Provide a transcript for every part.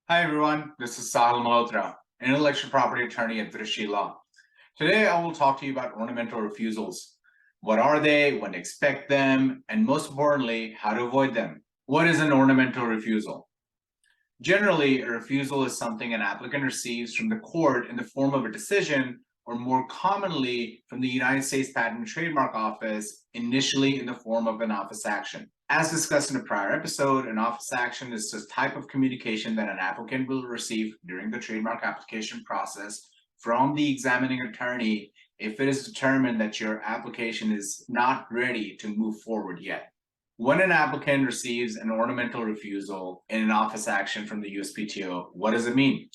Hi everyone, this is Sahil Malhotra, an intellectual property attorney at Vrishi Law. Today I will talk to you about ornamental refusals. What are they, when to expect them, and most importantly, how to avoid them. What is an ornamental refusal? Generally, a refusal is something an applicant receives from the court in the form of a decision, or more commonly from the United States Patent and Trademark Office, initially in the form of an office action. As discussed in a prior episode, an office action is a type of communication that an applicant will receive during the trademark application process from the examining attorney if it is determined that your application is not ready to move forward yet. When an applicant receives an ornamental refusal in an office action from the USPTO, what does it mean?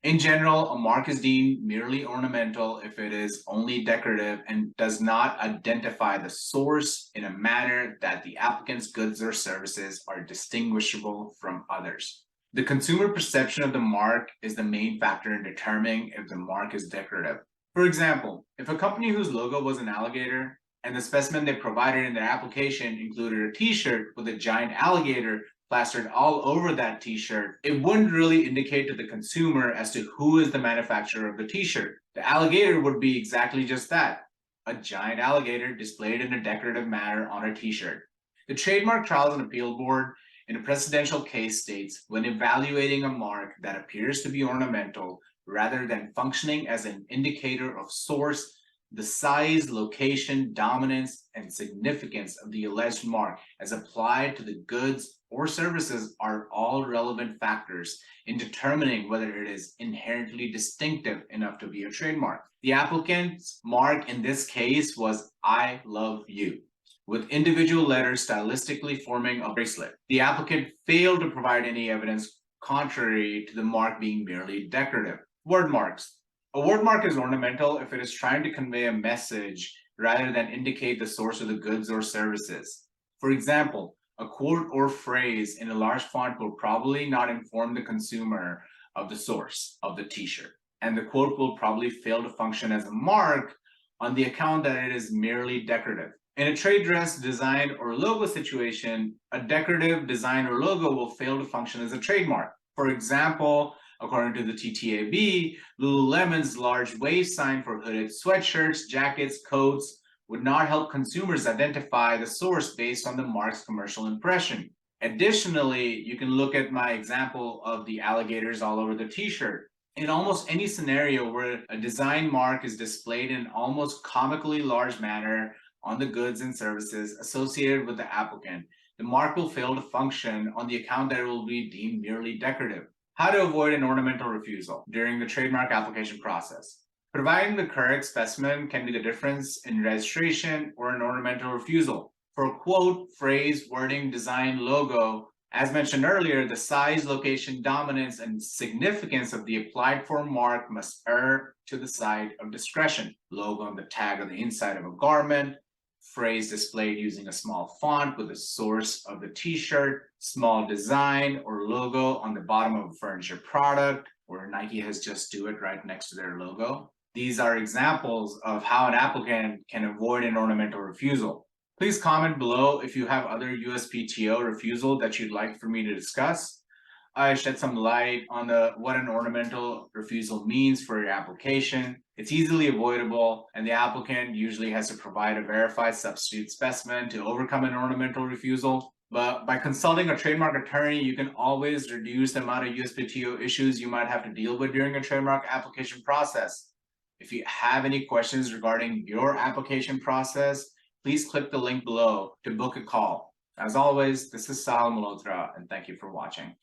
In general, a mark is deemed merely ornamental if it is only decorative and does not identify the source in a manner that the applicant's goods or services are distinguishable from others. The consumer perception of the mark is the main factor in determining if the mark is decorative. For example, if a company whose logo was an alligator and the specimen they provided in their application included a t-shirt with a giant alligator plastered all over that t-shirt, it wouldn't really indicate to the consumer as to who is the manufacturer of the t-shirt. The alligator would be exactly just that, a giant alligator displayed in a decorative manner on a t-shirt. The Trademark Trial and Appeal Board in a precedential case states, when evaluating a mark that appears to be ornamental rather than functioning as an indicator of source, the size, location, dominance, and significance of the alleged mark as applied to the goods or services are all relevant factors in determining whether it is inherently distinctive enough to be a trademark. The applicant's mark in this case was "I love you," with individual letters stylistically forming a bracelet. The applicant failed to provide any evidence contrary to the mark being merely decorative. Word marks. A word mark is ornamental if it is trying to convey a message rather than indicate the source of the goods or services. For example, a quote or phrase in a large font will probably not inform the consumer of the source of the t-shirt, and the quote will probably fail to function as a mark on the account that it is merely decorative. In a trade dress, design, or logo situation, a decorative design or logo will fail to function as a trademark. For example, according to the TTAB, Lululemon's large wave sign for hooded sweatshirts, jackets, coats would not help consumers identify the source based on the mark's commercial impression. Additionally, you can look at my example of the alligators all over the t-shirt. In almost any scenario where a design mark is displayed in almost comically large manner on the goods and services associated with the applicant, the mark will fail to function on the account that it will be deemed merely decorative. How to avoid an ornamental refusal during the trademark application process. Providing the correct specimen can be the difference in registration or an ornamental refusal. For a quote, phrase, wording, design, logo, as mentioned earlier, the size, location, dominance, and significance of the applied for mark must err to the side of discretion. Logo on the tag on the inside of a garment, phrase displayed using a small font with the source of the t-shirt, small design or logo on the bottom of a furniture product, where Nike has "just do it" right next to their logo. These are examples of how an applicant can avoid an ornamental refusal. Please comment below if you have other USPTO refusal that you'd like for me to discuss. I shed some light on what an ornamental refusal means for your application. It's easily avoidable, and the applicant usually has to provide a verified substitute specimen to overcome an ornamental refusal. But by consulting a trademark attorney, you can always reduce the amount of USPTO issues you might have to deal with during a trademark application process. If you have any questions regarding your application process, please click the link below to book a call. As always, this is Sahil Malhotra, and thank you for watching.